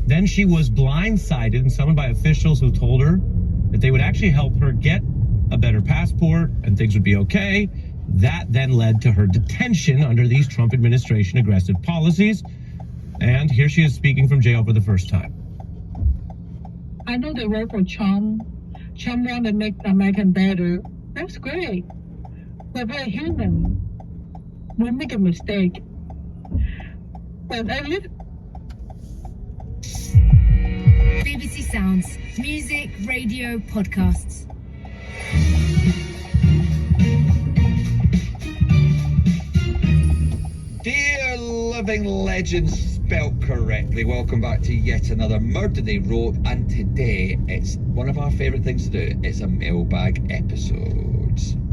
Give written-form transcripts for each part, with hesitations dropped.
Then she was blindsided and summoned by officials who told her that they would actually help her get a better passport and things would be okay. That then led to her detention under these Trump administration aggressive policies. And here she is speaking from jail for the first time. I know they work for Trump. Trump want to make America better. That's great. We're very human. We make a mistake. But I live. BBC Sounds, music, radio, podcasts. Dear living legends spelt correctly, welcome back to yet another Murder They Wrote, and today it's one of our favourite things to do. It's a mailbag episode.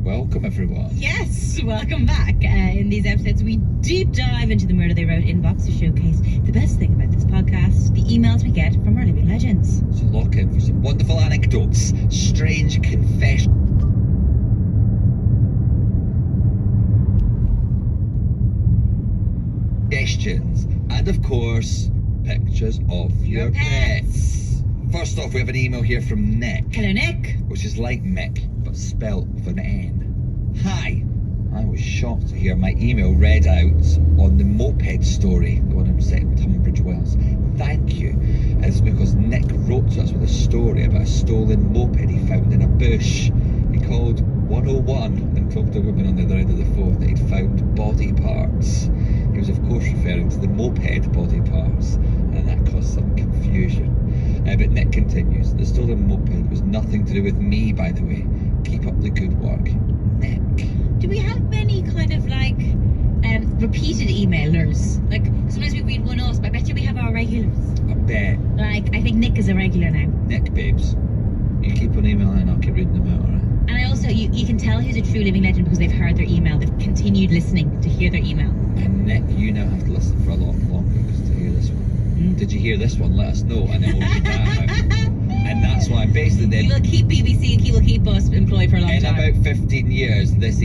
Welcome everyone. Yes, welcome back. In these episodes we deep dive into the Murder They Wrote inbox to showcase the best thing about this podcast, the emails we get from our living legends. So lock in for some wonderful anecdotes, strange confessions, and of course, pictures of your pets. First off, we have an email here from Nick. Hello, Nick. Which is like Mick, but spelt with an N. Hi. I was shocked to hear my email read out on the moped story, the one I'm set in Tunbridge Wells. Thank you. It's because Nick wrote to us with a story about a stolen moped he found in a bush. He called 101 and told a woman on the other end of the phone that he'd found body parts. He was of course referring to the moped body parts, and that caused some confusion. But Nick continues, the stolen moped was nothing to do with me, by the way. Keep up the good work, Nick. Do we have many kind of like repeated emailers? Like sometimes we read one us, but I bet you we have our regulars. I bet. Like I think Nick is a regular now. Nick, babes, you keep on emailing and I'll keep reading them out, alright? And I also, you can tell who's a true living legend because they've heard their email. They've continued listening to hear their email. And Nick, you now have to listen for a lot longer to hear this one. Did you hear this one? Let us know, and then we'll read that out. And that's why basically then... He will keep BBC and he will keep us employed for a long time. In about 15 years, this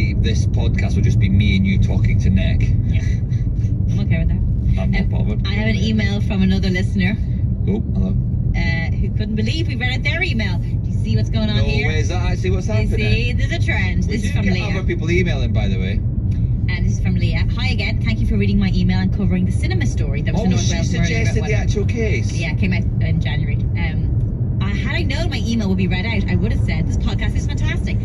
podcast will just be me and you talking to Nick. Yeah. I'm okay with that. I'm not bothered. I have an email from another listener. Oh, hello. Who couldn't believe we read out their email. Do you see what's going on here? No way, is that actually what's happening? You see, there's a trend. This is from Leah. Other people emailing, by the way. And this is from Leah. Hi again. Thank you for reading my email and covering the cinema story that was the North Wales murder. She suggested the actual case. Yeah, it came out in January. Had I known my email would be read out, I would have said this podcast is fantastic.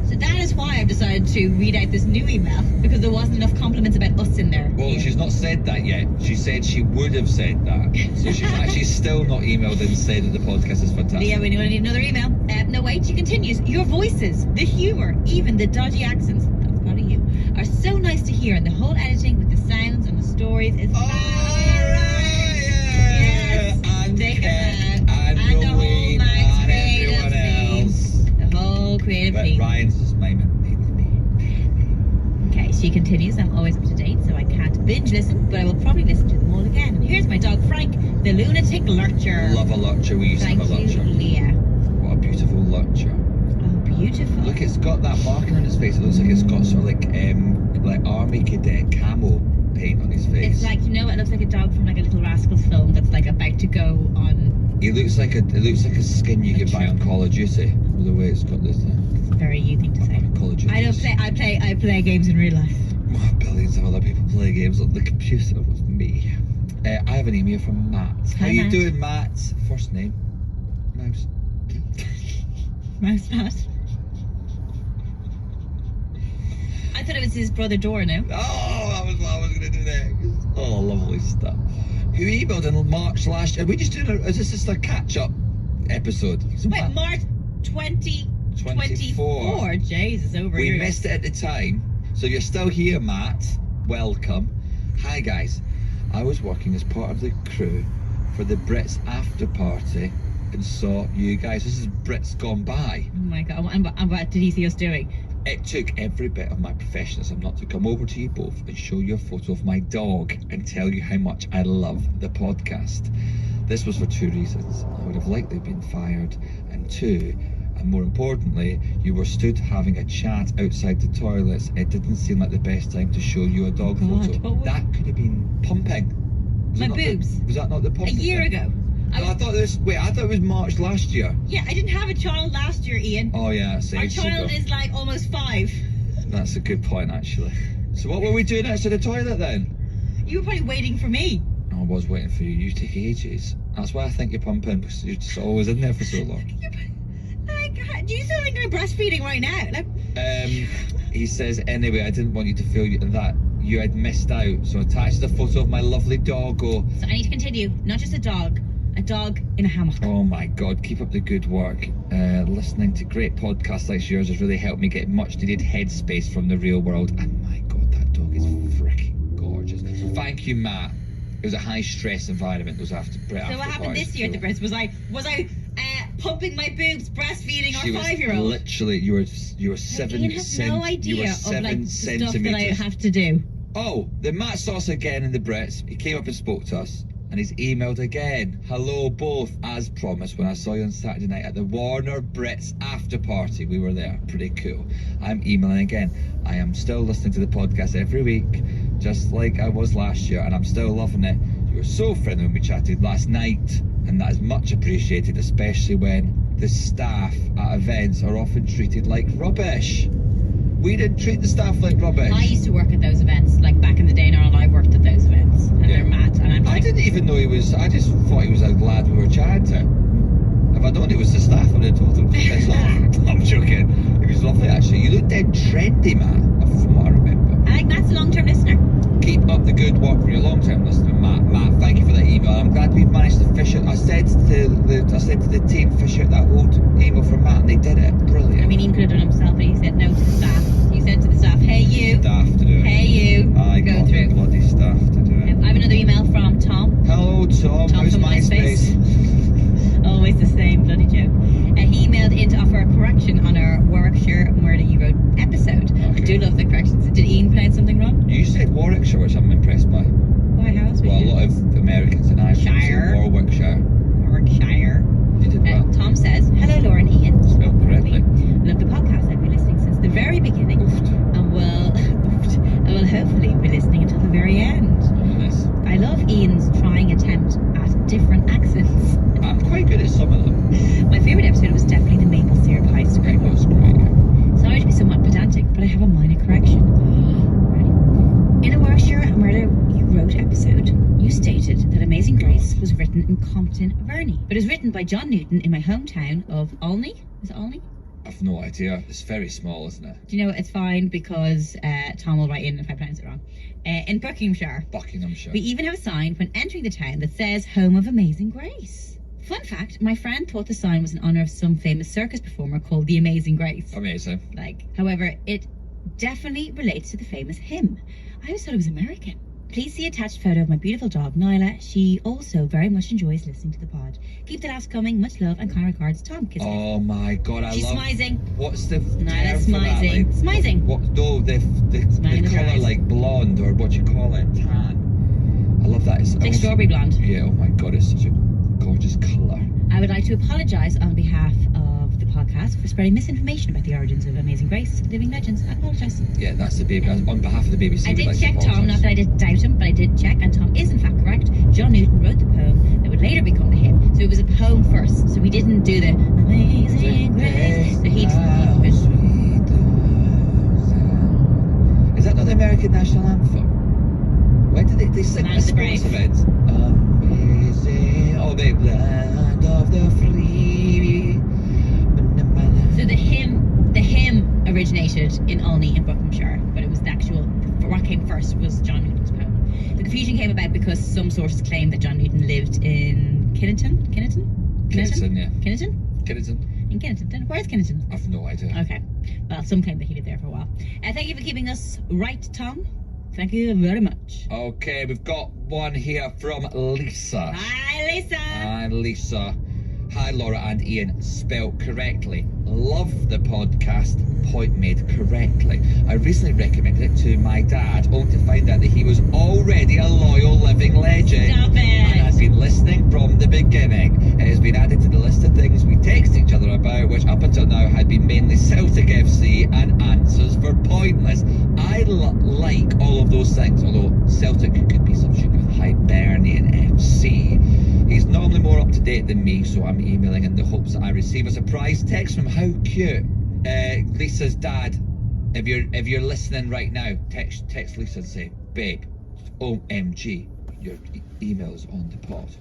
So that is why I've decided to read out this new email, because there wasn't enough compliments about us in there. Well, she's not said that yet. She said she would have said that. So she's actually still not emailed and said that the podcast is fantastic. Yeah, we need another email. No, wait, she continues. Your voices, the humour, even the dodgy accents, that's probably you, are so nice to hear, and the whole editing with the sounds and the stories is fabulous. Yes, and Ken, and the whole Louise and everyone else. The whole creative But team. Ryan's just miming. Okay, she continues, I'm always up to date, so I can't binge listen, but I will probably listen to them all again. And here's my dog Frank, the lunatic lurcher. Love a lurcher. We used to have a Thank lurcher. you, Leah. What a beautiful lurcher. Oh, beautiful. Look, it's got that marking on his face. It looks like it's got sort of like army cadet camo paint on his face. It's like, you know, it looks like a dog from like a Little Rascals film that's like about to go on. It looks like a skin you could buy on Call of Duty. With the way it's got this thing. It's very you thing to say. Call of Duty. I play games in real life. Billions of other people play games on the computer with me. I have an email from Matt. How you Matt. doing, Matt? First name? Mouse. Mouse Matt. I thought it was his brother Dorno. Oh, that was what I was going to do next. Oh, lovely stuff. Who emailed in March last year? Are we just doing is this just a catch-up episode? Wait, March 2024. Jesus, over We here. missed it at the time. So you're still here, Matt. Welcome. Hi, guys. I was working as part of the crew for the Brits after party and saw you guys. This is Brits gone by. Oh my god, and what did he see us doing? It took every bit of my professionalism not to come over to you both and show you a photo of my dog and tell you how much I love the podcast. This was for two reasons. I would have likely been fired, and two, and more importantly, you were stood having a chat outside the toilets. It didn't seem like the best time to show you a dog photo. That could have been pumping. My boobs. Was that not the pumping? A year ago. I thought it was March last year. Yeah, I didn't have a child last year, Ian. Oh yeah, that's Our ages child ago. is like almost 5. That's a good point, actually. So what were we doing next to the toilet then? You were probably waiting for me. I was waiting for you. You take ages. That's why I think you're pumping, because you're just always in there for so long. Like, do you feel like I'm breastfeeding right now? Like, He says, anyway, I didn't want you to feel that you had missed out, so attached a photo of my lovely doggo. so I need to continue. Not just a dog in a hammock. Oh my God, keep up the good work. Listening to great podcasts like yours has really helped me get much needed headspace from the real world. And my God, that dog is freaking gorgeous. So thank you, Matt. It was a high stress environment. Those after So what happened this year at the breast? Was I pumping my boobs, breastfeeding our 5-year-old? Literally, you were 7 Ian has no idea of like the stuff that I centimeters. have to do. Oh, the Matt saw us again in the Brits. He came up and spoke to us, and he's emailed again. Hello, both. As promised, when I saw you on Saturday night at the Warner Brits after party, we were there. Pretty cool. I'm emailing again. I am still listening to the podcast every week, just like I was last year, and I'm still loving it. You were so friendly when we chatted last night, and that is much appreciated, especially when the staff at events are often treated like rubbish. We didn't treat the staff like rubbish. I used to work at those events, like back in the day now, and I worked at those events, and Yeah. they're mad. And I'm I like, didn't even know he was. I just thought he was a lad we were chatting to. If I'd known it was the staff, I'd have told him to piss off. I'm joking. He was lovely, actually. You look dead trendy, Matt, from what I remember. I like Matt's a long-term listener. Keep up the good work for your long-term listener, Matt. Matt, thank you for that email. I'm glad we've managed to fish out. I said to the team, fish out that old email from Matt, and they did it. Brilliant. I mean, Ian could have done it himself, but he said no to the staff. He said to the staff, hey you, Staff to do it. hey you, I go got the through. bloody staff to do it. I have another email from Tom. Hello, Tom. Tom How's from MySpace? Always the same bloody joke. He emailed in to offer a correction on our Warwickshire Murder You Wrote episode. I Okay. do love the corrections. Did Ian pronounce something wrong? You said Warwickshire, which I'm impressed by. Why, how else would Well, a you? lot of Americans and Irish say Shire. Warwickshire. Warwickshire. You did well. Tom says, hello Laura and Ian. Spelled correctly. Love the podcast. I've been listening since the very beginning. And will hopefully be listening until the very end. Yes. I love Ian's trying attempt at different accents. I'm quite good at some of them. My favourite episode was definitely the maple syrup ice It cream. was great. Sorry to be somewhat pedantic, but I have a minor correction. Ready? In a Warwickshire Murder You Wrote episode, you stated that Amazing Grace was written in Cullompton, Verney, but is written by John Newton in my hometown of Olney. Is it Olney? I've no idea. It's very small, isn't it? Do you know what? It's fine because Tom will write in if I pronounce it wrong. In Buckinghamshire. Buckinghamshire. We even have a sign when entering the town that says Home of Amazing Grace. Fun fact, my friend thought the sign was in honour of some famous circus performer called the Amazing Grace. Amazing. However, it definitely relates to the famous hymn. I always thought it was American. Please see attached photo of my beautiful dog, Nyla. She also very much enjoys listening to the pod. Keep the laughs coming. Much love and kind regards, Tom. Kiss. Oh my God, I She's love. smizing. What's the Nyla term for that? smizing. Like, Smizing. what? No, the Smiling with her colour eyes. like blonde or what you call it, tan. I love that. It's Like almost- strawberry blonde. Yeah. Oh my God, it's such a gorgeous colour. I would like to apologise on behalf of the podcast for spreading misinformation about the origins of Amazing Grace, Living Legends. I apologise. Yeah, that's the baby. On behalf of the BBC. I we'd did like to check Tom, apologise. not that I did doubt him, but I did check, and Tom is in fact correct. John Newton wrote the poem that would later become the hymn. So it was a poem first. So we didn't do the Amazing Grace. So he Is that not the American national anthem? When did they sing Land at of the sports Brave. events? Amazing, oh the land of the free. So the hymn originated in Olney in Buckinghamshire, but it was the actual, what came first was John Newton's poem. The confusion came about because some sources claim that John Newton lived in Kinnington? Kinnington, yeah. Kinnington? Kinnington. In Kinnington. Where's Kinnington? I've no idea. Okay. Well, some claim that he lived there for a while. Thank you for keeping us right, Tom. Thank you very much. Okay, we've got one here from Lisa. Hi, Lisa. Hi, Lisa. Hi, Laura and Ian. Spelt correctly. Love the podcast. Point made correctly. I recently recommended it to my dad, only to find out that he was already a loyal living legend. Stop it. And has been listening from the beginning. It has been added to the list of things we text each other about, which up until now had been mainly Celtic FC and answers for Pointless. I like all of those things, although Celtic could be substituted with Hibernian FC. He's normally more up to date date than me, so I'm emailing in the hopes that I receive a surprise text from how cute. Lisa's dad, if you're listening right now, text Lisa and say, babe, OMG, your email's on the pod.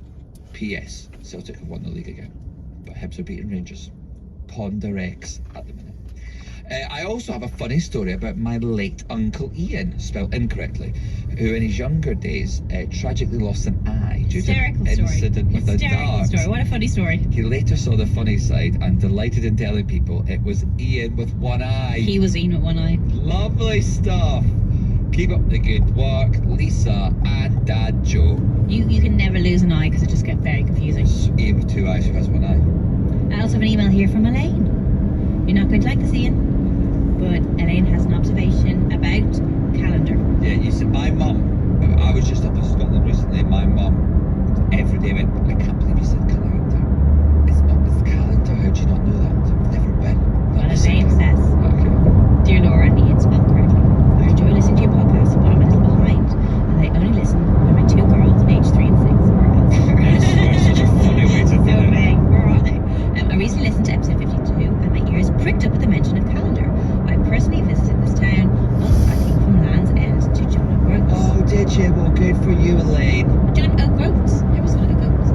P.S. Celtic have won the league again, but Hibs are beating Rangers. Ponder X at the minute. I also have a funny story about my late Uncle Ian, spelled incorrectly, who in his younger days tragically lost an eye due to an incident with a dart. Story. What a funny story. He later saw the funny side and delighted in telling people it was Ian with one eye. He was Ian with one eye. Lovely stuff. Keep up the good work, Lisa and Dad Joe. You can never lose an eye because it just gets very confusing. Ian with two eyes who has one eye. I also have an email here from Elaine. You're not going to like this, Ian, but Elaine has an observation about calendar. Yeah, you see, my mum, I was just up in Scotland recently, my mum every day went, I can't believe you said calendar. It's calendar, how do you not know that? I've never been. What Elaine says. Okay. Dear Laura and Ian, spelled correctly. I enjoy listening to your podcast, but I'm a little behind, and I only listen when my two girls, aged 3 and 6, are elsewhere. That's such a funny way to put it. Where are they? I recently listened to episode 52, and my ears pricked up at the mention of calendar. I personally visited this town, unpacking from Land's End to John O'Groats. Oh, did you? Well, good for you, Elaine. John O'Groats. Never saw a Groats.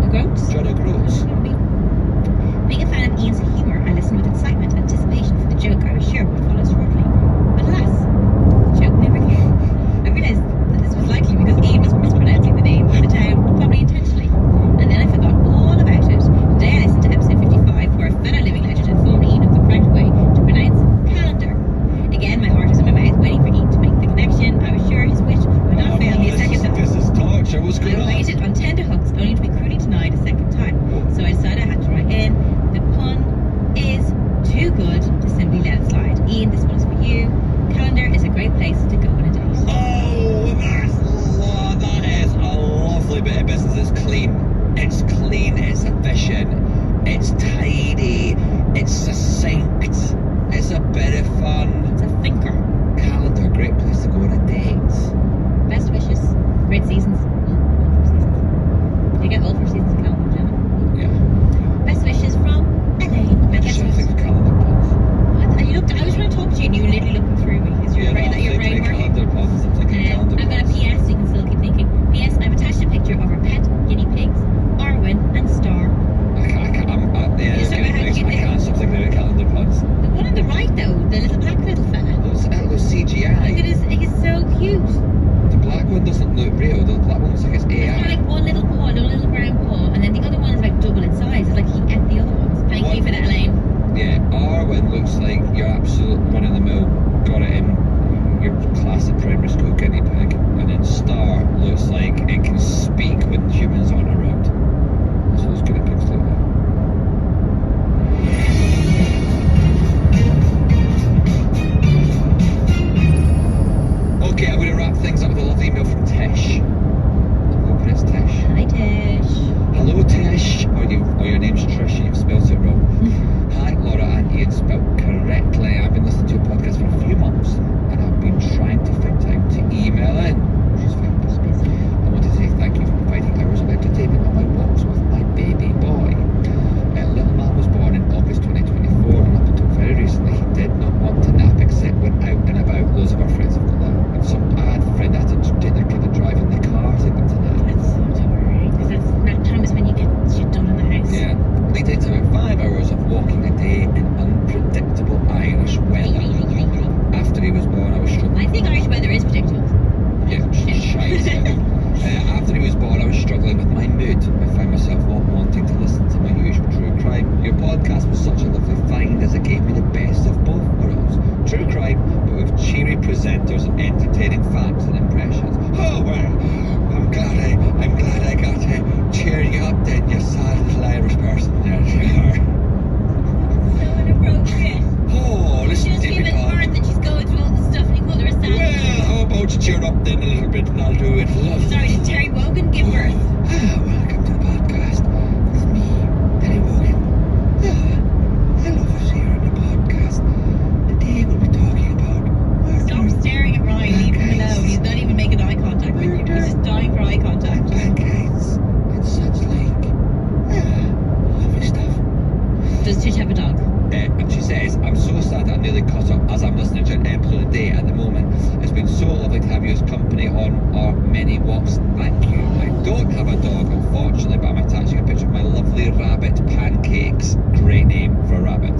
Does Tish have a dog? And she says, I'm so sad I nearly caught up as I'm listening to an episode a day at the moment. It's been so lovely to have you as company on our many walks. Thank you. I don't have a dog, unfortunately, but I'm attaching a picture of my lovely rabbit Pancakes. Great name for a rabbit.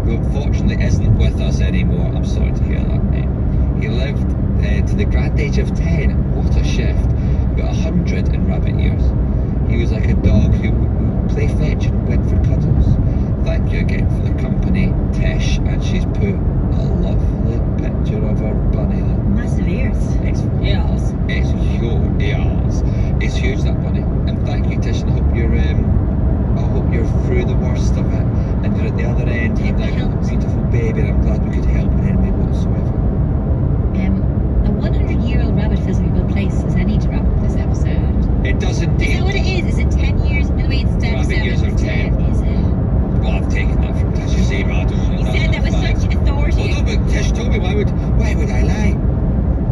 Who unfortunately isn't with us anymore. I'm sorry to hear that, mate. He lived to the grand age of 10. What a shift. About 100 in rabbit years. He was like a dog who would play fetch and went for cuddles. Thank you again for the company, Tish, and she's put a lovely picture of her bunny there. Massive ears. It's Yes. It's huge. Yes. It's huge, that bunny. And thank you, Tish, and I hope you're through the worst of it and you're at the other end. You've now got a beautiful baby, and I'm glad we could help in any way whatsoever. A 100-year-old rabbit feels like a good place as any to wrap up this episode. It does indeed. Is that what it is? Is it 10 years? No, wait, it's 10. Rabbit years are 10. Is it? Well, I've taken that from Tish's email. I don't know. You said that with such authority. Well, no, but Tish told me, why would I lie?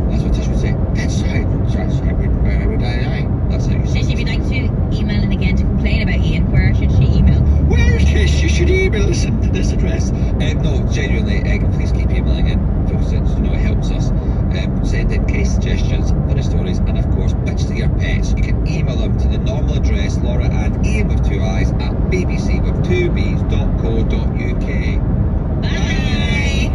That's what Tish would say. That's right. Why would I lie? That's how you say Tish, it. if you'd like to email in again to complain about Ian, where should she email? Well, Tish, you should email us at this address. No, genuinely, please keep emailing in. It helps us. Send in case suggestions, funny stories, and of course, pictures of your pets. You can email them to the normal address, Laura and Ian with 2 I's at bbc.co.uk. Bye.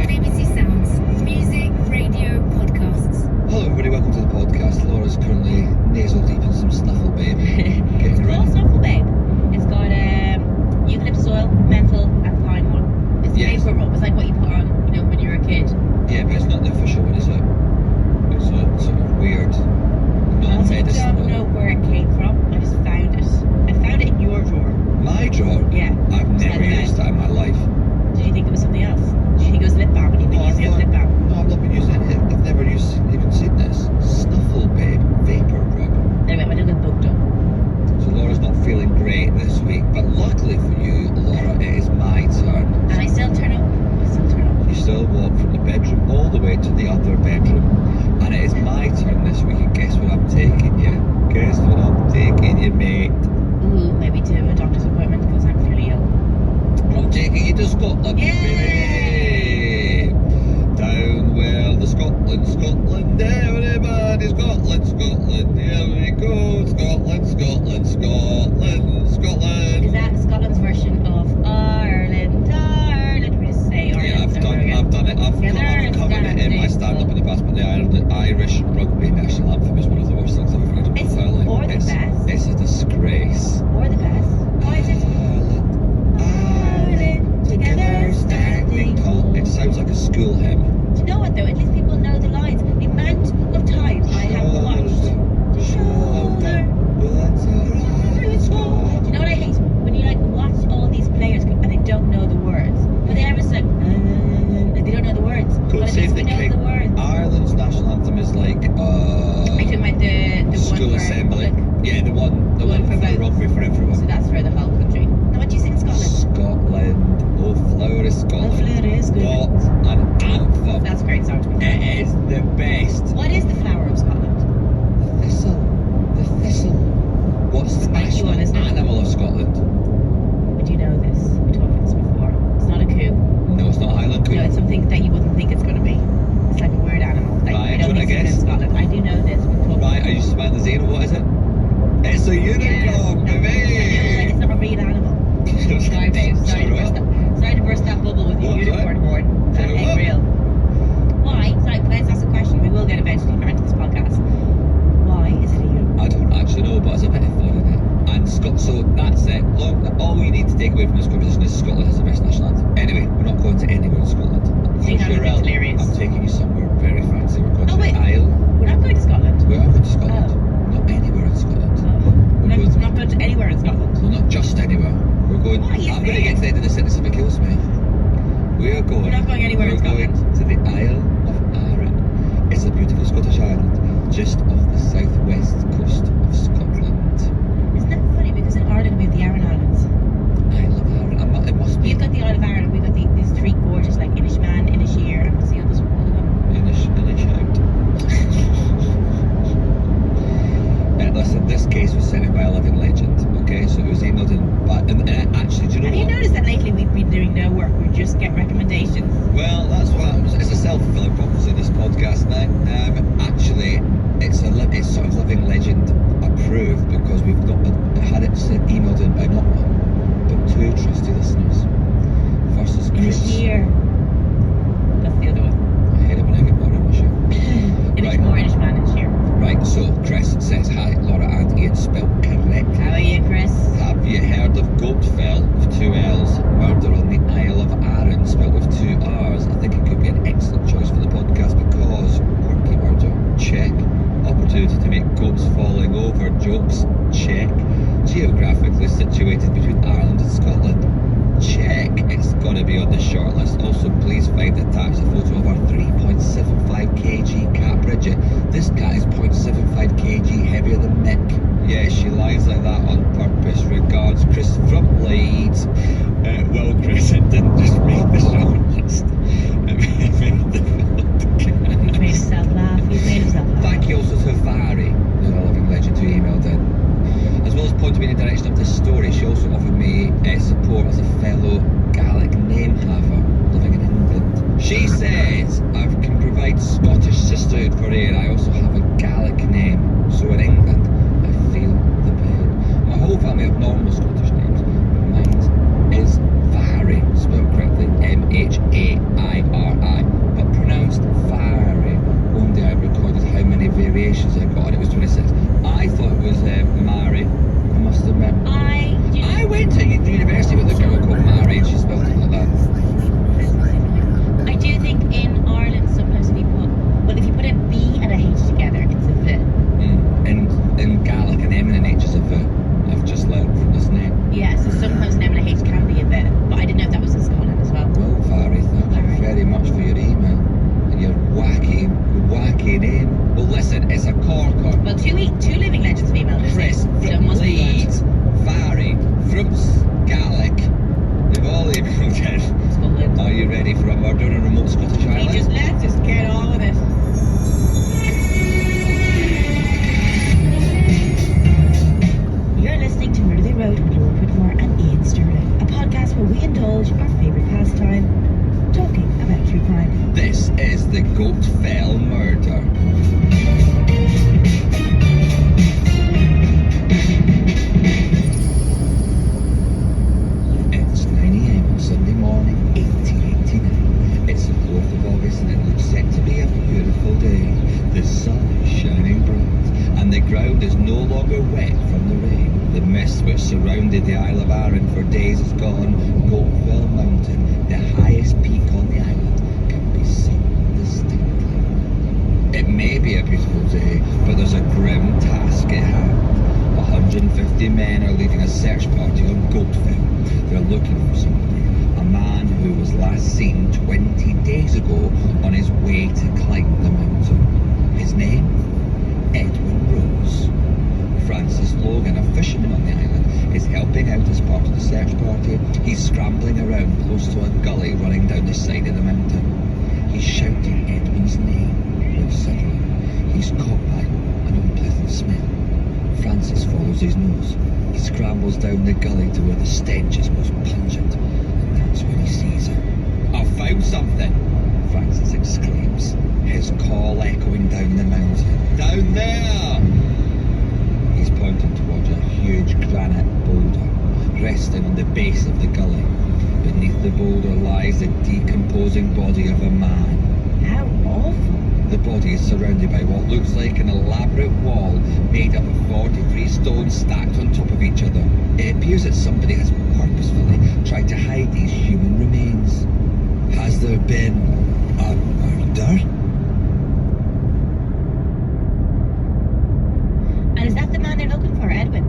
BBC Sounds, music, radio, podcasts. Hello everybody, welcome to the podcast. Laura's currently nasal deep in some Snuffle Babe. It's Getting called ready. Snuffle Babe. It's got eucalyptus oil, menthol, and pine oil. It's Yes. paper rub. It's like what you put on, when you're a kid. Yeah, but it's not the official one, is it? It's a sort of weird, I also non-medicinal. don't know where it came from. I just found it. I found it in your drawer. My drawer? Yeah. I've Beside never the bed. used that in my life. Did you think it was something else? Did you think it was lip balm? And you've been using it as lip balm? No, I've not been using it. I've never even seen this. Snuffle Babe Vapor Rub. Anyway, my little booked up. So Laura's not feeling great this week, but luckily for you, Laura, it is my turn. And I still turn up. You still walk from the bedroom all the way to the other bedroom. And it is my turn this week, and guess what I'm taking you? Guess what I'm taking you, mate? Ooh, maybe to a doctor's appointment because I'm fairly ill. I'm taking you to Scotland, Yay! baby! Down well to Scotland, everybody, Scotland, here we go, Scotland. Is that Scotland's version of Ireland? We just say Ireland. Yeah, I've done it. I've covered it in my stand-up in the past, but the Irish rugby national anthem is one of the worst things I've ever heard in my It's entire life. or the best. It's a disgrace. Or the best. Why is it? Ireland, together standing tall. It sounds like a school hymn. Do you know what though? At least people know the lines. The amount of times I have watched. Shoulder. Do you know what I hate? When you watch all these players and they don't know the words. But they never say, like they don't know the words. God But at save least the we know king. the words. Ireland's national anthem is like I do my the school one for assembly. public. Yeah, the one for both. rugby for everyone. So that's for the whole country. Now what do you sing in Scotland? Scotland, oh flower of Scotland. Oh, flower is good. What an anthem! That's a great song to be fair. It is the best. What is the flower of Scotland? The thistle. What's the Spiky national one, isn't it? animal of Scotland? I do know this. We talked about this before. It's not a coo. No, it's not a Highland Coot. No, it's something that you wouldn't think it's going to be. It's like a weird animal. Like, Right, I do you don't wanna think it's guess? in Scotland. I do know this. We've talked Right, are you smiling zero? What is it? It's a unicorn, I know, baby! it's not a real animal. Sorry, babe. Sorry to burst that bubble with your What, unicorn sorry? horn. That Sorry, ain't what? real. Why? Sorry, let's ask a question. We will get eventually around to this podcast. Why is it a unicorn? I don't actually know, but it's a bit of fun, isn't it? And so that's it. Look, all you need to take away from this conversation is Scotland has the best national anthem. Anyway, we're not going to anywhere in Scotland. think that would be hilarious. I'm taking you somewhere very fancy. We're going Oh, to wait. the Isle. We're not going to Scotland. We are going to Scotland. Oh. Not anywhere in Scotland. We're not going to anywhere in Scotland. Well, not just anywhere. We're going. Why is I'm going to it? get to the end of the sentence if it kills me. We are going. We're not going anywhere in We're going Scotland. to the Isle of Arran. It's a beautiful Scottish island just off the southwest coast of Scotland. Isn't that funny? Because in Ireland we have the Aran Islands. Isle of Arran. It must be. You've got the Isle of Arran and just get recommendations. Well, that's what happens. It's a self-fulfilling prophecy, this podcast now. Actually, it's sort of living legend approved because we've not had it emailed in by not one, but two trusty listeners. First is In Chris. this year. That's the other one. I hate it when I get more English. In Right. it's more English man this year. Right, so Chris says, hi, Laura and Ian, spelled correct. How are you, Chris? Have you heard of Goatfell with two L's? Murder on the Isle of Arran, spelled with two R's. I think it could be an excellent choice for the podcast because quirky murder, check. Opportunity to make goats falling over jokes, check. Geographically situated between Ireland and Scotland, check. It's got to be on the short list. Also, please find attached a photo of our 3.75 kg cat Bridget. This cat is 0.75 kg heavier than Mick. Yeah, she lies like that on purpose. Regards, Chris from Leeds. Well, Chris, it didn't just make the short list. It made the He's made himself laugh. He's made himself laugh. Thank you also to Vary, another living legend who emailed in. As well as pointing me in the direction of this story, she also offered me support as a fellow Gaelic name haver living in England. She says I can provide Scottish sisterhood for Ian. I also have a Gaelic name, so in England I feel the pain. My whole family have normal Scottish names, but mine is Vary, spelled correctly Mhairi, but pronounced Vary. One day I recorded how many variations I got and it was 26. I thought it was Mary, I must admit. I went to university with a girl called Mary and she spelled it like that. I do think in Ireland sometimes if you put a B and a H together, it's a V. In Gaelic, an M and an H is a V. I've just learned from this name. Yeah, so sometimes an M and a H can be a V, but I didn't know if that was in Scotland as well. Well, Vary, thank you very much for your email. And your wacky name. Well, listen, it's a corker. Well, two living legends have emailed us. Chris So it from must be Leeds, Vary from Gaelic. They've all emailed in. Scotland. Are you ready for a murder on a remote Scottish island? Let's just get on with it. You're listening to Murder the Road with Laura Whitmore and Ian Sterling, a podcast where we indulge our favourite pastime, talking about true crime. This is the Goatfell murder. It's 9 AM on Sunday morning, 1889. It's the 4th of August and it looks set to be a beautiful day. The sun is shining bright and the ground is no longer wet from the rain. The mist which surrounded the Isle of Arran for days is gone. Goatfell Mountain, the highest peak on the island, can be seen distinctly. It may be a beautiful day, but there's a grim task at hand. 150 men are leading a search party on Goatfell. They're looking for somebody, a man who was last seen 20 days ago on his way to climb the mountain. His name? Edwin Rose. Francis Logan, a fisherman on the island, is helping out as part of the search party. He's scrambling around close to a gully running down the side of the mountain. He's shouting Edwin's name when suddenly he's caught by an unpleasant smell. Francis follows his nose. He scrambles down the gully to where the stench is most pungent, and that's when he sees her. I've found something, Francis exclaims, his call echoing down the mountain. Down there! He's pointing towards a huge granite boulder, resting on the base of the gully. Beneath the boulder lies the decomposing body of a man. How awful. The body is surrounded by what looks like an elaborate wall made up of 43 stones stacked on top of each other. It appears that somebody has purposefully tried to hide these human remains. Has there been a murder? And is that the man they're looking for, Edwin?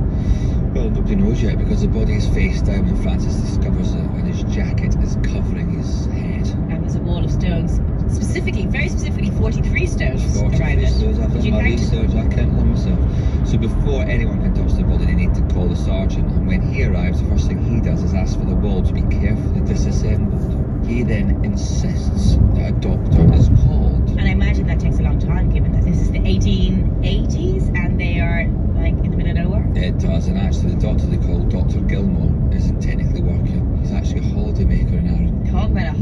Well, nobody knows yet because the body is face down when Francis discovers it and his jacket is covering his head. And there's a wall of stones, very specifically 43 stones around 43 it. stones. I've Did done you my count it? research, I can't let myself. So before anyone can touch the body, they need to call the sergeant, and when he arrives, the first thing he does is ask for the wall to be carefully disassembled. He then insists that a doctor is called. And I imagine that takes a long time, given that this is the 1880s and they are like in the middle of nowhere. It does, and actually the doctor they call Dr. Gilmore isn't technically working. He's actually a holiday maker in Arran. Talk about a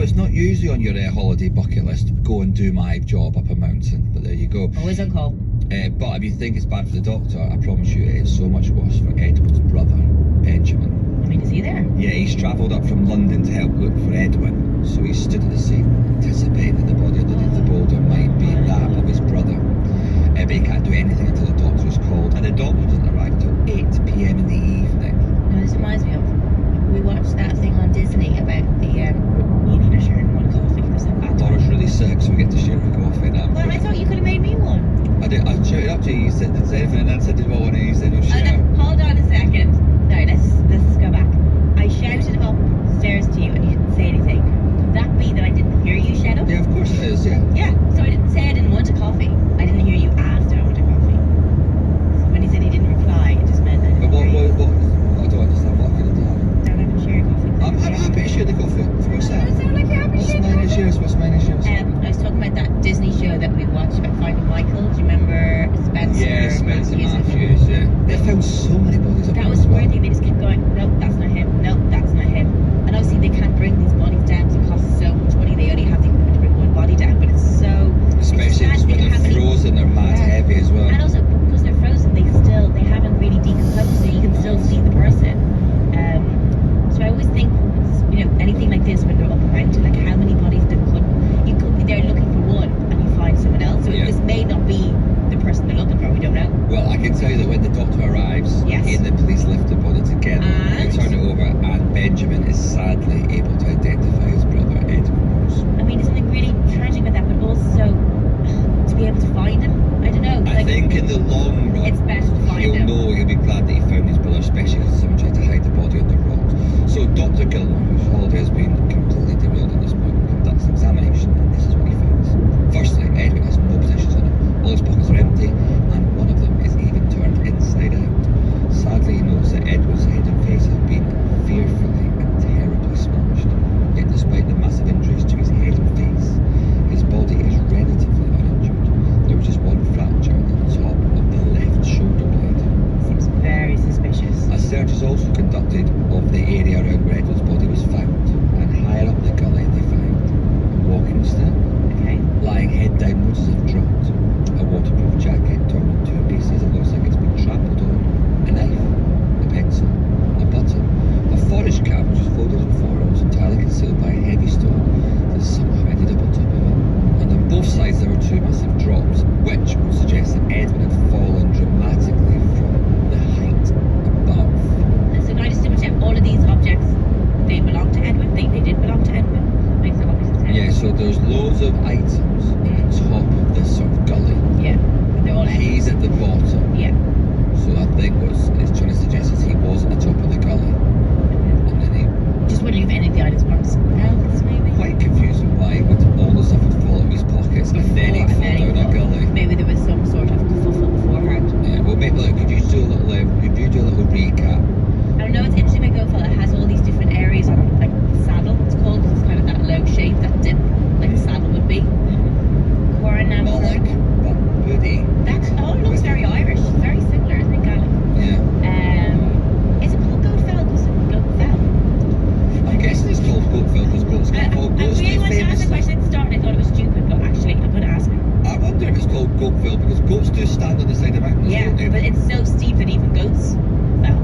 it's not usually on your holiday bucket list. Go and do my job up a mountain, but there you go. Always on call. But if you think it's bad for the doctor, I promise you it is so much worse for Edwin's brother, Benjamin. I mean, is he there? Yeah, he's travelled up from London to help look for Edwin, so he stood at the scene, anticipating that the body underneath the boulder might be that of his brother. But he can't do anything until the doctor is called, and the doctor doesn't arrive till 8 p.m. in the evening. No, this reminds me of, we watched that thing on Disney about the, you need a sharing one coffee, there's no bad Laura's really sick, so we get to share a coffee now. Well, I thought you could have made me one. I shouted up to you, you said, did anything, and then said, did what one, and you said, you'll share. Hold on a second. Sorry, let's go back. I shouted upstairs to you and you didn't say anything. Could that be that I didn't hear you shout up? Yeah, of course it is, yeah. Yeah, so I didn't say I didn't want a coffee. I didn't hear you ask if I wanted coffee. So when he said he didn't reply, it just meant I didn't But hear you. what, I don't understand what I could have done. Don't have to share coffee. I'm happy to share the coffee, of course I am. Doesn't sound like you're happy to share coffee. What's mine issues? I was talking about that Disney show that we watched about finding Michael. Do you remember Spencer? Yeah, Spencer and Matthews, yeah. They found so many bodies up That there was as the well. weird thing. They just kept going, nope, that's not him. Nope, that's not him. And obviously they can't bring these bodies down because it costs so much money. They only have the equipment to bring one body down. But it's so... Especially it's sad when they they're haven't- frozen, they're mad Yeah. heavy as well. And also, because they're frozen, they haven't really decomposed, so you can still see the person. So I always think, anything like this when they're up a mountain, like how many bodies you could be there looking for one and you find someone else. So Yeah. this may not be the person they're looking for, we don't know. Well, I can tell you that when the doctor arrives, Yes. he and the police lift the body together, they And? turn it over, and Benjamin is sadly able to identify his brother, Edwin Rose. I mean, there's something really tragic about that, but also to be able to find him, I don't know. I think in the long run, it's best to find he'll him. know, he'll be glad that he found his brother, especially because someone tried to hide the body under rocks. So Dr. Gilmore, whose holiday has been completely derailed at this point, conducts an examination, and this is what he finds. Firstly, Edwin has no possessions on him. All his pockets are empty, and one of them is even turned inside out. Sadly, he notes that Edward's head and face have been fearfully and terribly smashed. Yet despite the massive injuries to his head and face, his body is relatively uninjured. There was just one fracture at the top of the left shoulder blade. Seems very suspicious. A search is also conducted of the area around where Edward's body was found, and higher up the gully they find a walking stick, Okay. lying head downwards as if dropped, a waterproof jacket torn in two pieces, it looks like it's been trampled on, a knife, a pencil, a button, a forage cap which was folded in four and was entirely concealed by a heavy stone that somehow ended up on top of it. And on both sides there were two massive drops, which would suggest that Edwin had fallen dramatically from the height above. And so now I just double check, all of these objects, they belong to Edwin? They did belong to Edwin? Makes a lot of sense. Yeah, so there's loads of items at the top of this sort of gully. Yeah. They're all Edwin. He's at the bottom. Yeah. So I think what it's trying to suggest is he was at the top of the gully. And then he, Just wondering if any of the items belong to someone else, maybe? quite confusing why would all the stuff would fall out of his pockets and then he'd fall down a gully. Maybe there was some sort of kerfuffle beforehand. Yeah, well maybe like, could you do a little recap? I don't know, it's interesting about GoFo. It has all these different areas on, like, the saddle, it's called, 'cause it's kind of that low shape, that dip, like a saddle would be. Coronam. Not like Woody. That all looks very Irish. It's very similar, isn't it, Galen? Yeah. Is it called Goatfell? Because Goatfell. I'm guessing it's called Goatville because goats get called I goats really too wanted to ask the famously. question at the start and I thought it was stupid, but actually I'm going to ask it. I wonder if it's called Goatville because goats do stand on the side of mountains, Yeah, don't they? but it's so steep that even goats fell.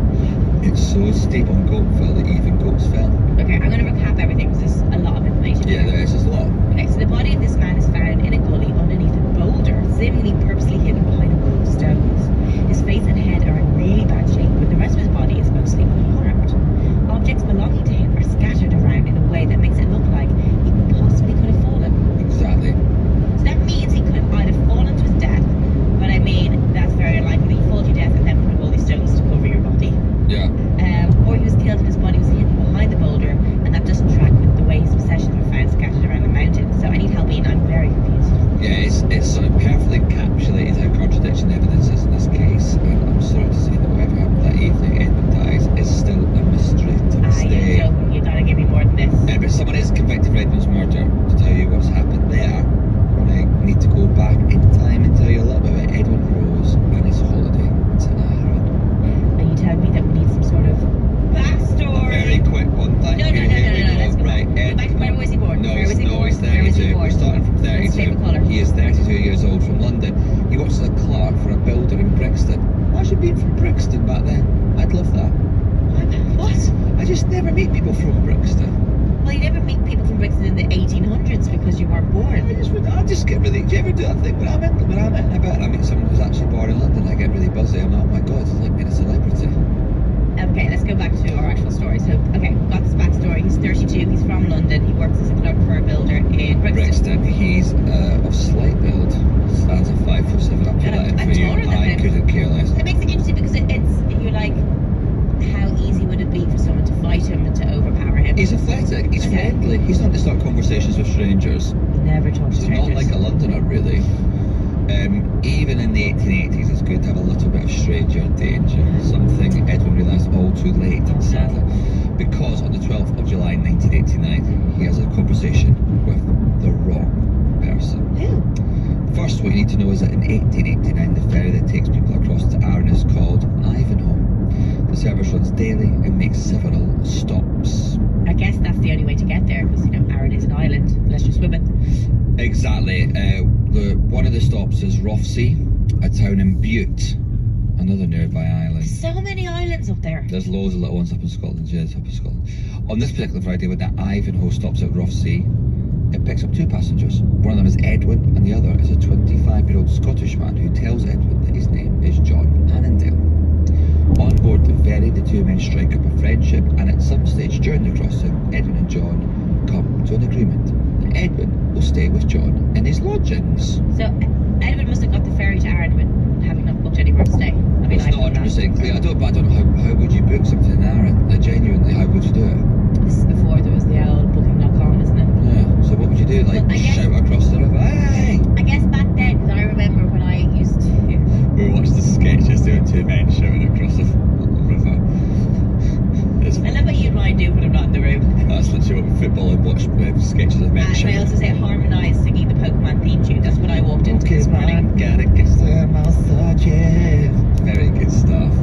It's so steep on Goatville that even goats fell. Okay, I'm going to recap everything because there's a lot of information Yeah, here. there is. There's a lot. Okay, so the body of this man is found in a gully underneath a boulder, seemingly purposely hidden behind a wall of stones. His face and head are in really bad shape, but the rest of his body is mostly unharmed. Objects belonging to him are scattered around in a way that makes it look like he possibly could have fallen. Exactly. So that means he could have either fallen to his death, but I mean, that's very unlikely. You fall to your death and then put all these stones to cover your body. Yeah. Or he was killed and his body was hidden behind the boulder Brixton back then. I'd love that. What? I just never meet people from Brixton. Well, you never meet people from Brixton in the 1800s because you weren't born. I just get really. Do you ever do that thing when I'm in about and I meet someone who's actually born in London? I get really buzzy. I'm like, oh my god, it's like being a celebrity. Okay, let's go back to our actual story. So, okay, got this backstory. He's 32. He's from London. He works as a clerk for a builder in Brixton. He's of slight build. Stands at 5'7". I'll put that in I'm for you. taller than I him. couldn't care less. It makes it interesting because it's you're like, how easy would it be for someone to fight him and to overpower him? He's athletic. He's Okay. friendly. He's not to start conversations with strangers. Never talk to So strangers. not like a Londoner, really. Even in the 1880s, it's good to have a little bit of stranger danger. Something Edwin realised all too late, sadly. Because on the 12th of July 1989, he has a conversation with the wrong person. Who? First, what you need to know is that in 1889, the ferry that takes people across to Arran is called Ivanhoe. The service runs daily and makes several stops. I guess that's the only way to get there because, Arran is an island unless you're swimming. Exactly. One of the stops is Rothsea, a town in Bute, another nearby island. So many islands up there. There's loads of little ones up in Scotland, yeah, top of Scotland. On this particular Friday, when the Ivanhoe stops at Rothsea, it picks up two passengers. One of them is Edwin, and the other is a 25-year-old Scottish man who tells Edwin that his name is John Annandale. On board the ferry, the two men strike up a friendship, and at some stage during the crossing, Edwin and John come to an agreement that Edwin will stay with John in his lodgings. So Edwin must have got the ferry to Arran with having not booked anywhere to stay. I mean, It's not 100% clear. I don't know how would you book something in Arran? Like, genuinely, how would you do it? This is before there was the old booking.com, isn't it? Yeah. So what would you do? Like, Well, I guess- shout across the river, hey! I guess back then, because I remember when I used to. We watched the sketches doing two men shouting across the river. It's, I love what you and I do when I'm not in the room. that's literally what we football and watch sketches of men And I shouting. also say harmonise singing the Pokemon theme tune. That's what I walked into Okay, this morning. man, gotta get some massages. Very good stuff.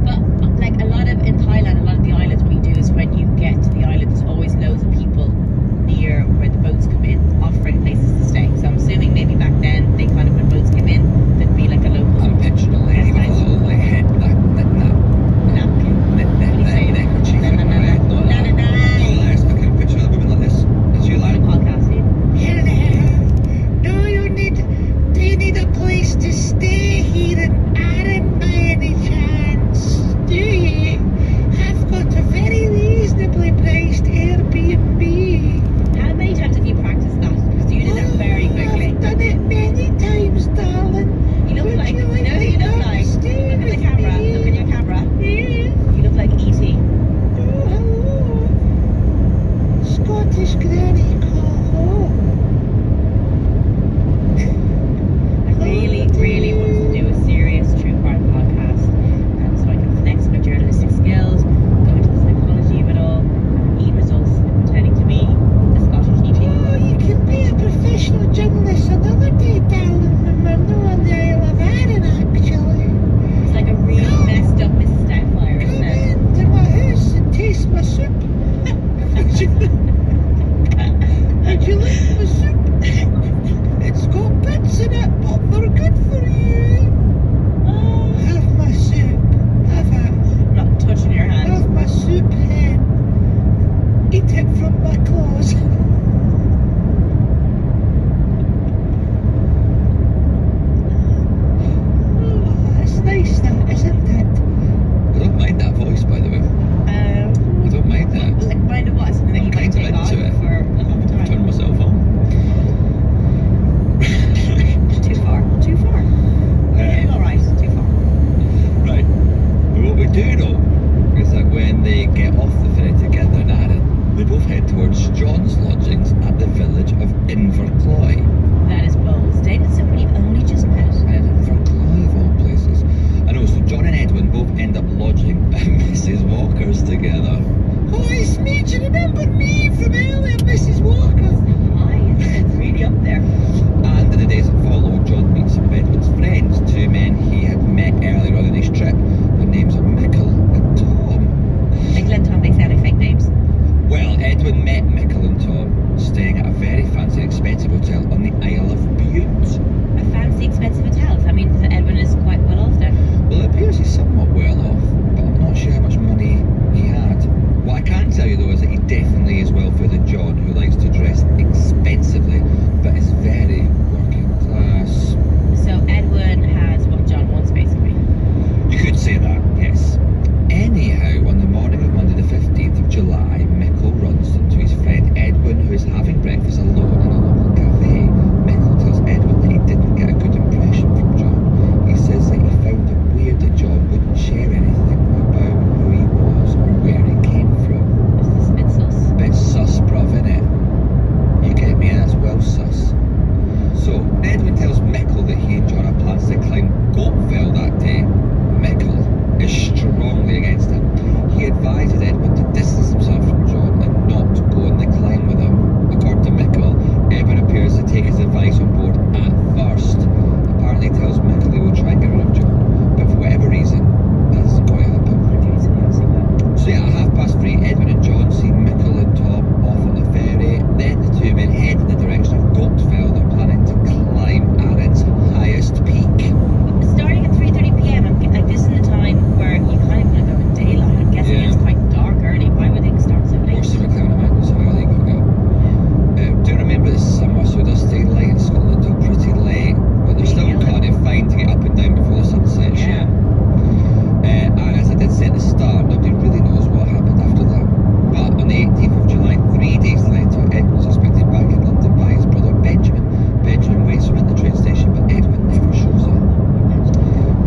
But like a lot of in Thailand, a lot of the islands, what you do is when you get to the island, there's always loads of people near where the boats come in, offering places to stay. So I'm assuming maybe back then they kind of when boats came in, there'd be like a local. I'm picturing a lady with a little like head neckerchief. No, no, no, no. No, no, no. I can picture a woman like this. As you like. Podcast. Hello. Do you need a place to stay here in Arran by any chance? Do you? I've got a very reasonably priced Airbnb. How many times have you practiced that? Because you did that very quickly. I've done it many times, darling. You look Would like, you you like know who to you look come like? stay Look at the with camera. me? Look at your camera. Yeah. You look like E.T. Oh, hello. Scottish granny call home. I really want to do a serious true crime podcast, so I can flex my journalistic skills, go into the psychology of it all, and Ian results pretending to be a Scottish ET. Oh, you can be a professional journalist another day, darling, when we're not on the Isle of Arran, actually. It's like a really messed up Mrs. Doubtfire, Come isn't it? into my house and taste my soup. Would you like my soup? It's got bits in it, but they're good for you. Have my soup. Have it. I'm not touching your hand. Have my soup, hen. Eat it from my claws. Oh, it's nice, that, isn't it? I don't mind that voice, by the way. I don't mind that. Like, mind of what? Something that you I'm might kind of take into on it. for a long time. Turn myself on. Too far. Too far. You're doing all right. Too far. Right. But what we do know is that when they get off the ferry together in Arran, they both head towards John's lodgings at the village of Invercloy. That is bold. Stay with someone you've only just met. And Invercloy of all places. I know it's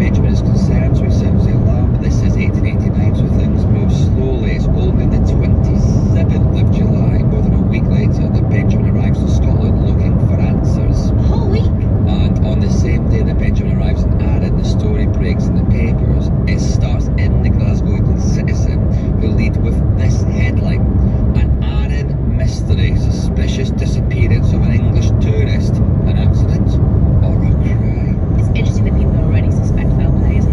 Benjamin is concerned, so he sounds the alarm. But this is 1889, so things move slowly. It's only the 27th of July, more than a week later, that Benjamin arrives in Scotland looking for answers. A whole week. And on the same day that Benjamin arrives in Arran, the story breaks in the papers. It starts in the Glasgow Evening Citizen, who lead with this headline: An Arran mystery, suspicious disappearance of an English tourist. An accident or a crime? It's interesting that people already suspect foul play, isn't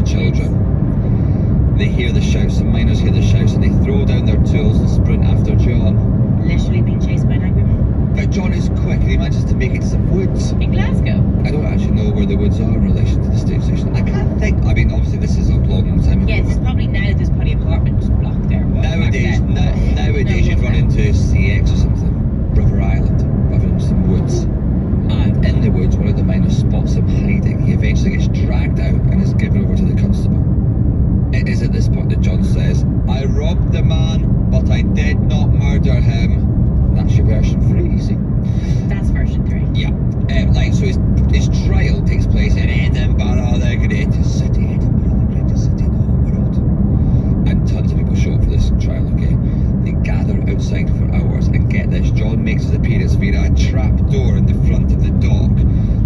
children. They hear the shouts, the miners hear the shouts, and they throw down their tools and sprint after John. Literally being chased by an angry man. But John is quick and he manages to make it to some woods. In Glasgow. I don't actually know where the woods are in relation to the station station. I can't think. I mean, obviously this is a long time ago. Yeah, it's probably now there's probably apartment block there. But Nowadays, nowadays you'd run into CX or something, River Island, rather than some woods. And in the woods, one of the miners spots him hiding. He eventually gets dragged out and is given over to the constable. It is at this point that John says, "I robbed the man, but I did not murder him." That's your version 3, you see. That's version 3. Yeah. So his trial takes place in Edinburgh, the greatest city. Edinburgh, the greatest city in the whole world. And tons of people show up for this trial, okay? They gather outside for hours, and get this, John makes his appearance via a trap door in the front of the dock.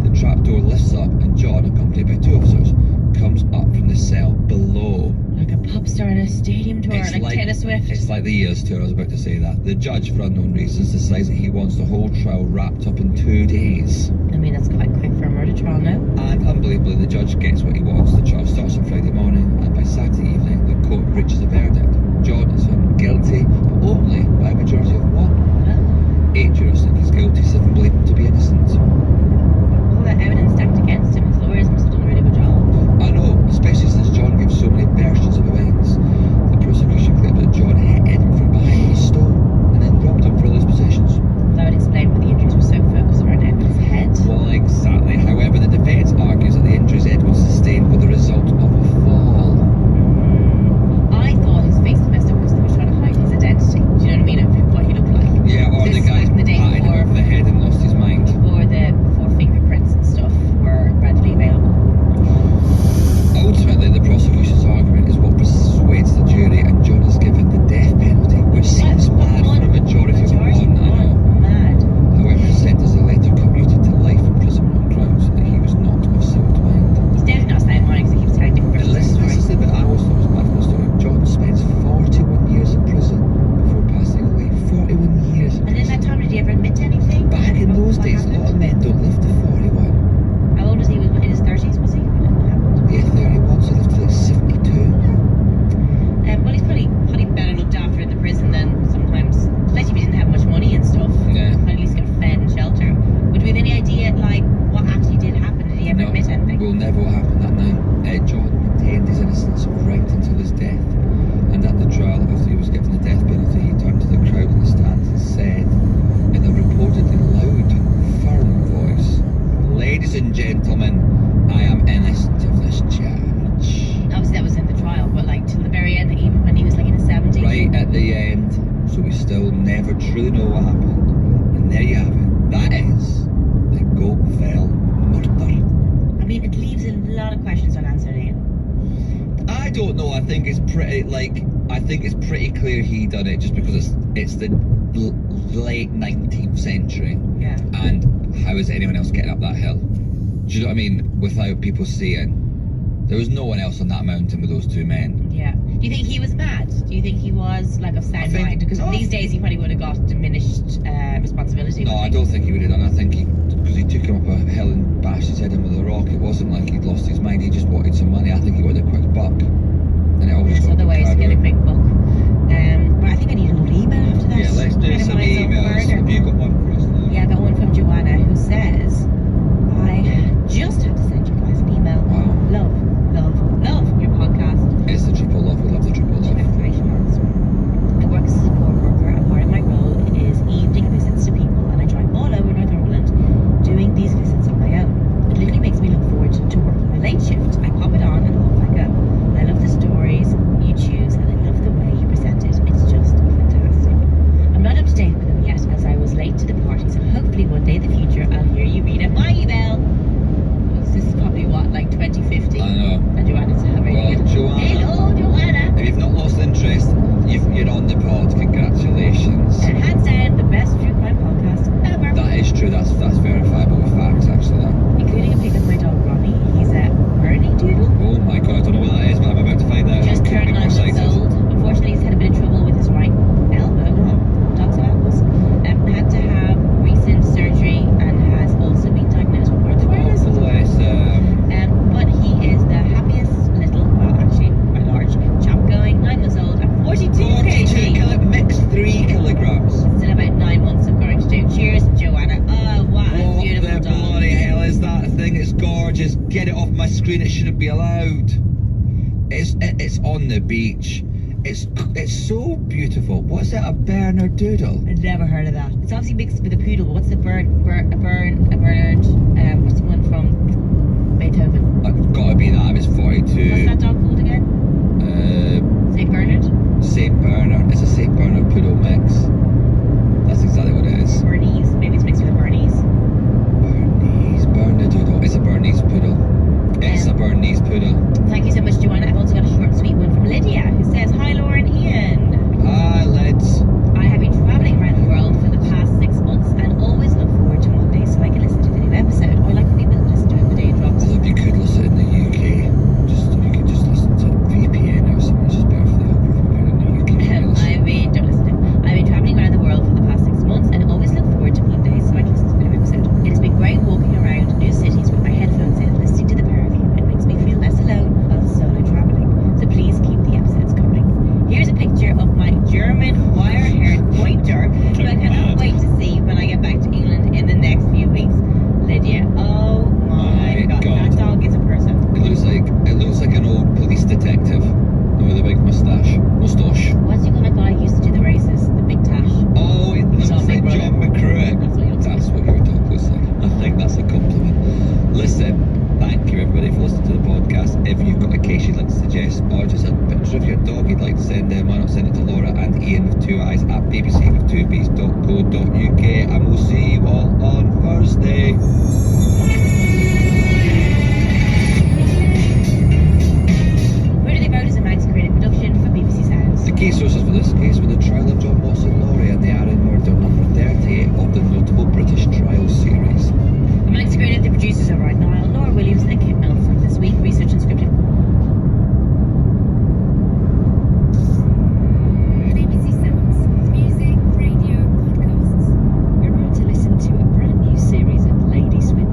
The trap door lifts up, and John, accompanied by 2 officers, comes up from the cell below. Like a pop star in a stadium tour, like Taylor Swift. It's like the Years tour, I was about to say that. The judge, for unknown reasons, decides that he wants the whole trial wrapped up in 2 days. I mean, that's quite quick for a murder trial now. And unbelievably, the judge gets what he wants. The trial starts on Friday morning, and by Saturday evening, the court reaches a verdict. John is found guilty, but only by a majority of 1. 8 jurors think he's guilty, 7 believe him to be innocent. All that evidence stacked against him, his lawyers must have done a really good job. I know, especially since John gives so many versions of events. The prosecution claimed that John hit Edward from behind with a stone and then robbed him for all his possessions. That would explain why the injuries were so focused around Edward's head. Well, exactly. However, the defence argues that the injuries Edward sustained were the result of a fall. I thought his face was messed up because they were trying to hide his identity. Do you know what I mean? Of what he looked like. Yeah, or This the guy back in the day patted him before- over the head and lost his mind. Before the 4 fingerprints and stuff were readily available. Ultimately, the prosecution's argument is what persuades the jury, and John is given the death penalty, which seems mad for a majority of 1, I know. Mad. However, his sentence is later commuted to life imprisonment on grounds that he was not of sound mind. He's definitely not sound mind because he keeps telling different And versions of listen, the this is story. the bit I always thought was mad for the story. John spends 41 years in prison before passing away. 41 years in And in prison. that time, did he ever admit to anything? Back in those What days, a lot of happened? men don't live to 41. How old was he? In his 30s, was he? When it happened? Yeah, 31, so lived to like 72. Well, he's probably better looked after in the prison than sometimes, especially if he didn't have much money and stuff. Yeah. At least get fed and shelter. Would we have any idea, like, what actually did happen? Did he ever admit anything? We'll never what happened that night. John maintained his innocence right until his death. And at the trial, after he was given the death penalty, he turned to the crowd in the stands and said, in a reportedly loud, firm voice, "Ladies and gentlemen, I am innocent of this charge." Obviously, that was in the trial, but like till the very end, even when he was like in his 70s. Right at the end, so we still never truly know what happened. And there you have it. That is the Goat Fell murder. I mean, it leaves a lot of questions unanswered, Ian. I don't know. I think it's pretty pretty clear he done it just because it's the late 19th century. Yeah. And how is anyone else getting up that hill? Do you know what I mean? Without people seeing, there was no one else on that mountain with those 2 men. Yeah. Do you think he was mad? Do you think he was like of sound mind? Because these days he probably would have got diminished responsibility. No, I don't think he would have done. I think because he took him up a hill and bashed his head in with a rock. It wasn't like he'd lost his mind. He just wanted some money. I think he wanted a quick buck. And it always There's got other ways to get a out. quick buck. But I think I need another email after that. Yeah, let's do Kind of some minds up emails. further. Have you got one for us now? Yeah, I got one from Joanna who says, I just had to send you guys an email. Wow. Love your podcast. It's the triple love. We love the triple love. Exclamation marks. I work as a support worker and part of my role is evening visits to people, and I drive all over Northumberland doing these visits on my own. It literally makes me look forward to working my late off my screen. It shouldn't be allowed. It's on the beach. It's so beautiful. What's that? A Bernedoodle? I've never heard of that. It's obviously mixed with a poodle. What's the bird? What's the one from Beethoven? It's got to be that. It's 42. What's that dog called again? St. Bernard? St. Bernard. It's a St. Bernard poodle mix. That's exactly what it is. Bernese. Maybe it's mixed with a Bernese. Bernedoodle. It's a Bernese poodle. It's a Bernese poodle. Thank you so much, Joanna. I've also got a short and sweet one from Lydia, who says, "Hi, Laura and Ian. Hi, lads. I have been travelling around the world for the past 6 months and always look forward to Mondays so I can listen to the new episode. Or like people listen to it the day it drops." Although if you could listen in the UK, you could just listen to VPN or something. It's just better for the algorithm if you're in the UK. Don't listen to it. I've been travelling around the world for the past 6 months and always look forward to Mondays so I can listen to the new episode. It has been great walking around new cities with my headphones in, listening to the pair of you. It makes me feel less alone while solo travelling. So please keep the episodes coming. Here's a picture of my German wire-haired pointer, who I cannot wait to see when I get back to England in the next few weeks. Lydia, oh my god, that dog is a person. It looks like an old police detective with a big moustache. What's he gonna guy who used to do the races? The big tash. Oh, it looks John like McGregor. John McCrea. That's what That's what you're your dog looks like. I think that's a compliment. Listen, thank you everybody for listening to the podcast. If you've got a case you'd like to suggest or just a picture of your dog you'd like to send in, why not send it to Laura and Ian with 2 eyes at bbcwith2bs.co.uk, and we'll see you all on Thursday. Where Do They Vote is a Manx creative production for BBC Sounds. The key sources for this case were the trial of John Watson Laurie and the Arran murder, number 38 of the notable British trial series. The Manx creative, the producers are Ryan Niall, Laura Williams and Kit Milford. This week, research and scripting. BBC Sounds, music, radio, podcasts. You're about to listen to a brand new series of Lady Swindon.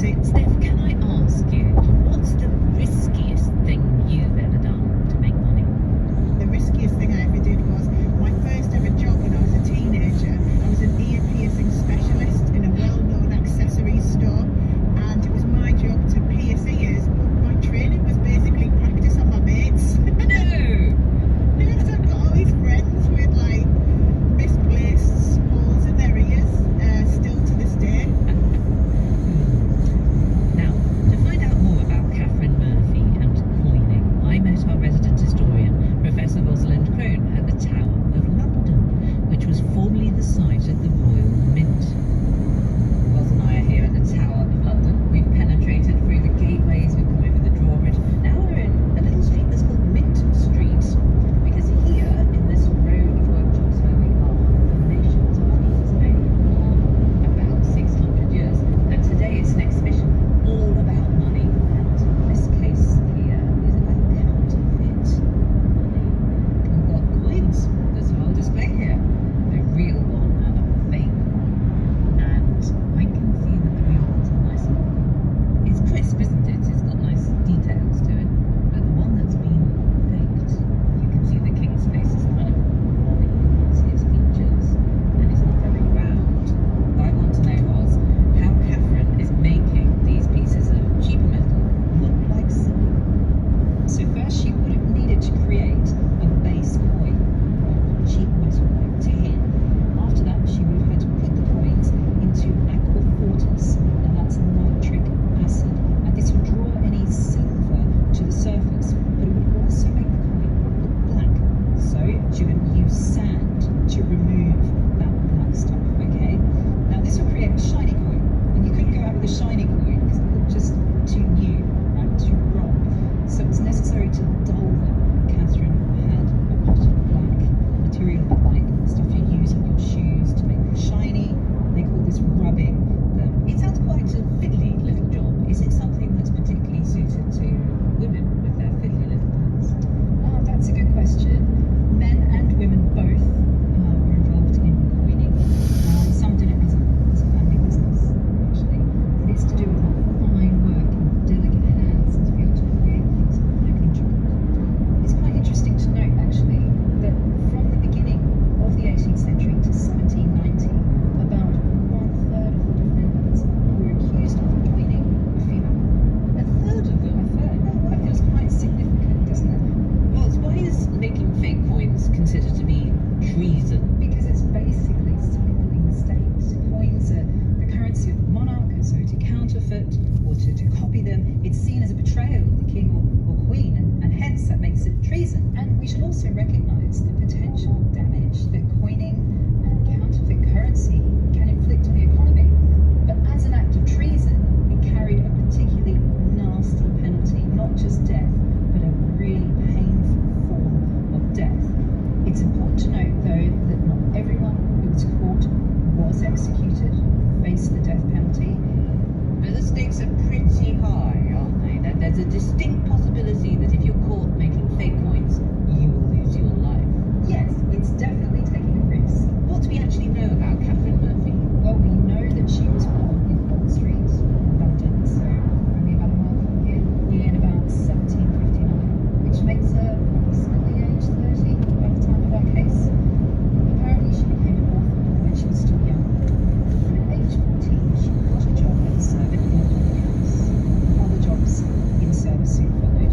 Tracy. Steph, can I ask you, what's the riskiest thing you've ever done to make money? The riskiest thing I ever did was my first ever job when I was a teenager. I was an ear piercing specialist in a well-known accessories store, and it was my job to pierce ears, but my training was basically practice on my mates. No! Yes, I've got all these friends with like misplaced holes in their ears, still to this day. Now, to find out more about Catherine Murphy and coining, I met our resident historian, Professor Rosalind Crone, at the Tower of London, which was formerly the site of the Royal Mint. Ros and I are here at the Tower of London. We've penetrated through the gateways, we've come over the drawbridge. Now we're in a little street that's called Mint Street, because here, in this row of workshops where we are, the nation's money was made for about 600 years. And today it's an exhibition all about money, and this case here is about counterfeit money. We've got coins as well displayed here, a real one and a fake one, and I can see that the real ones are nice and it's crisp, isn't it? It's got nice details to it, but the one that's been faked, you can see the king's face is kind of rolling amongst his features, and it's not very round. I want to know, Roz, how Catherine is making these pieces of cheaper metal look like silver. So first she would have needed to create a base coin of cheap metal like tin. After that she would have had to put the coins into aqua fortis, and that's nitric acid. And this would draw any silver to the surface, but it would also make the coin look black. So she would use sand to remove that black stuff, okay? Now this would create a shiny coin, and you couldn't go out with a shiny coin because it looked just too new and too wrong. So it was necessary to dull them. Catherine had a pot of black material, a bit like stuff you use on your shoes to make them shiny. They call this rubbing them. It sounds quite a fiddly little job. Is it something that's particularly suited to women with their fiddly little hands? Oh, that's a good question. Men and women both were involved in coining. Some did it as a family business, actually. But it's to do with that fine work and delicate hands and to be able to create things like intricate. It's quite interesting to note, actually, that from the beginning of the 18th century to 1790, about 1/3 of the defendants who were accused of coining were female. A third of them. A third. That feels quite significant, doesn't it? Roz, why is making fake coins considered to be treason? Because it's basically stifling the state. Coins are the currency of the monarch, and so to counterfeit or to copy them, it's seen as a betrayal of the king or queen, and hence that makes it treason. And we should also recognise the potential damage that coining and counterfeit currency can inflict on the economy. But as an act of treason, it carried a particularly nasty penalty, not just death, but a really painful form of death. It's important to note, though, that not everyone who was caught was executed, faced the death penalty. But the stakes are pretty high, aren't they? There's a distinct possibility that if you're caught making fake coins, you will lose your life. Yes, it's definitely taking a risk. What do we actually know about Catherine Murphy? Well, we know that she was born in Bond Street, London, so only about a mile from here, in about 1759, which makes her approximately age 30 by the time of our case. Apparently she became an orphan when she was still young, and at age 14 she got a job as a servant in a public house. Other jobs in service soon followed.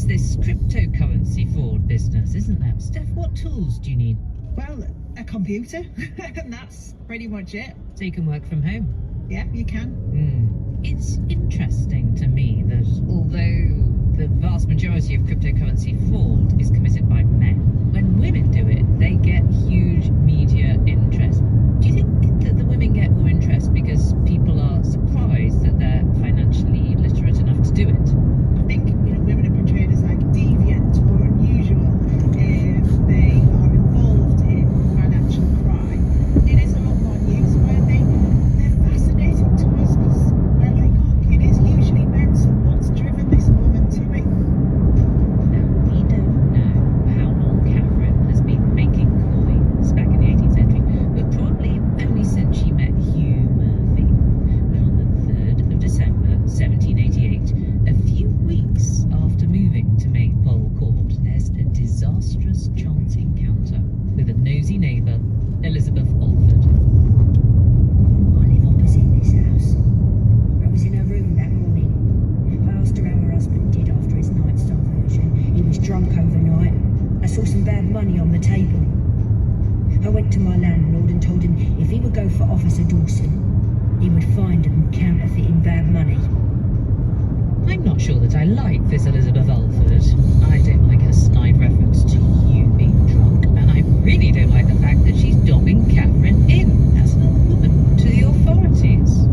there's this cryptocurrency fraud business, isn't there? Steph, what tools do you need? Well, a computer, and that's pretty much it. So you can work from home? Yeah, you can. It's interesting to me that although the vast majority of cryptocurrency fraud is committed by men, when women do it, they get huge media interest. Do you think that the women get more interest because people are surprised that they're financially literate enough to do it? I think, women are portrayed as like deviant or unusual if they are involved in financial crime. It is a lot more newsworthy. They're fascinating to us because we're like, oh, it is usually men, so what's driven this woman to it? Now, we don't know how long Catherine has been making coins back in the 18th century, but probably only since she met Hugh Murphy. But on the 3rd of December 1788, a few weeks after moving to Maypole Court, there's a disastrous chance encounter with a nosy neighbour, Elizabeth Alford. I live opposite this house. I was in her room that morning. I asked her how her husband did after his night's diversion. He was drunk overnight. I saw some bad money on the table. I went to my landlord and told him if he would go for Officer Dawson, he would find him counterfeiting bad money. I'm not sure that I like this Elizabeth Alford. I don't like her snide reference to you being drunk, and I really don't like the fact that she's dobbing Catherine in as another woman to the authorities.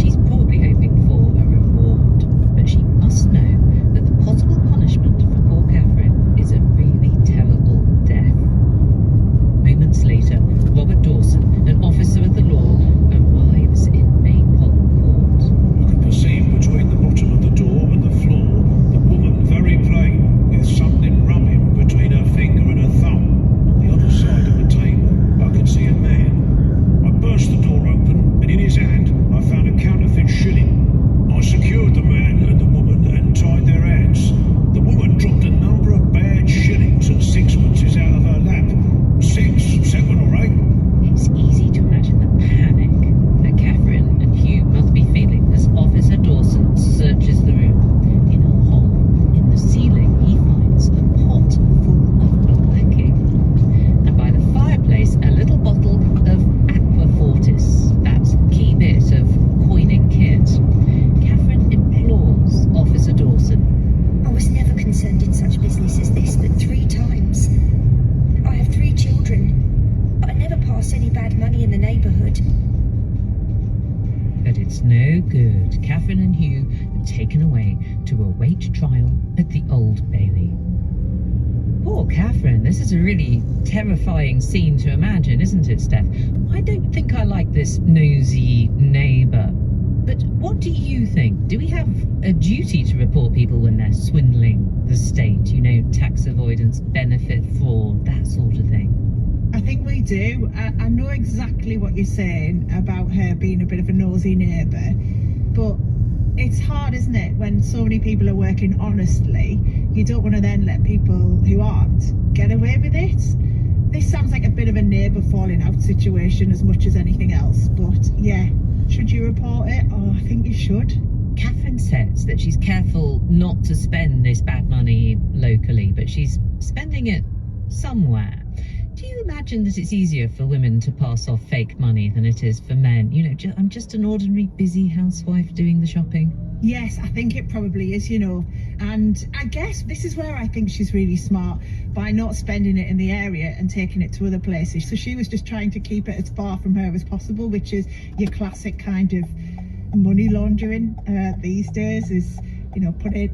She's probably hoping for a reward, but she must know that the possible punishment for poor Catherine is a really terrible death. Moments later, Robert Dawson, an officer of the law, arrives in Maypole Court. I could perceive between the bottom of the door and the floor the woman very plain, with something rubbing between her finger and her thumb. On the other side of the table, I could see a man. I burst the door open, and in his hand I found a counterfeit shilling. I secured the man and the woman and tied their hands. The woman dropped a number of bad shillings and sixpences out of her lap. 6, 7 or 8. It's easy to imagine the panic that Catherine and Hugh must be feeling as Officer Dawson searches the room. In a hole in the ceiling, he finds a pot full of blacking. And by the fireplace, a little bottle of aqua fortis, that key bit of coining kit. Catherine implores Officer Dawson. I was never concerned in such business as this, but 3 times. I have 3 children, but I never pass any bad money in the neighbourhood. But it's no good. Catherine and Hugh are taken away to await trial at the Old Bailey. Poor Catherine, this is a really terrifying scene to imagine, isn't it, Steph? I don't think I like this nosy neighbour. But what do you think? Do we have a duty to report people when they're swindling the state? Tax avoidance, benefit fraud, that sort of thing. I think we do. I know exactly what you're saying about her being a bit of a nosy neighbour, but it's hard, isn't it, when so many people are working honestly? You don't want to then let people who aren't get away with it. This sounds like a bit of a neighbour falling out situation as much as anything else, but yeah, should you report it? Oh, I think you should. Catherine says that she's careful not to spend this bad money locally, but she's spending it somewhere. Do you imagine that it's easier for women to pass off fake money than it is for men? I'm just an ordinary busy housewife doing the shopping. Yes, I think it probably is, and I guess this is where I think she's really smart by not spending it in the area and taking it to other places. So she was just trying to keep it as far from her as possible, which is your classic kind of money laundering these days, is put it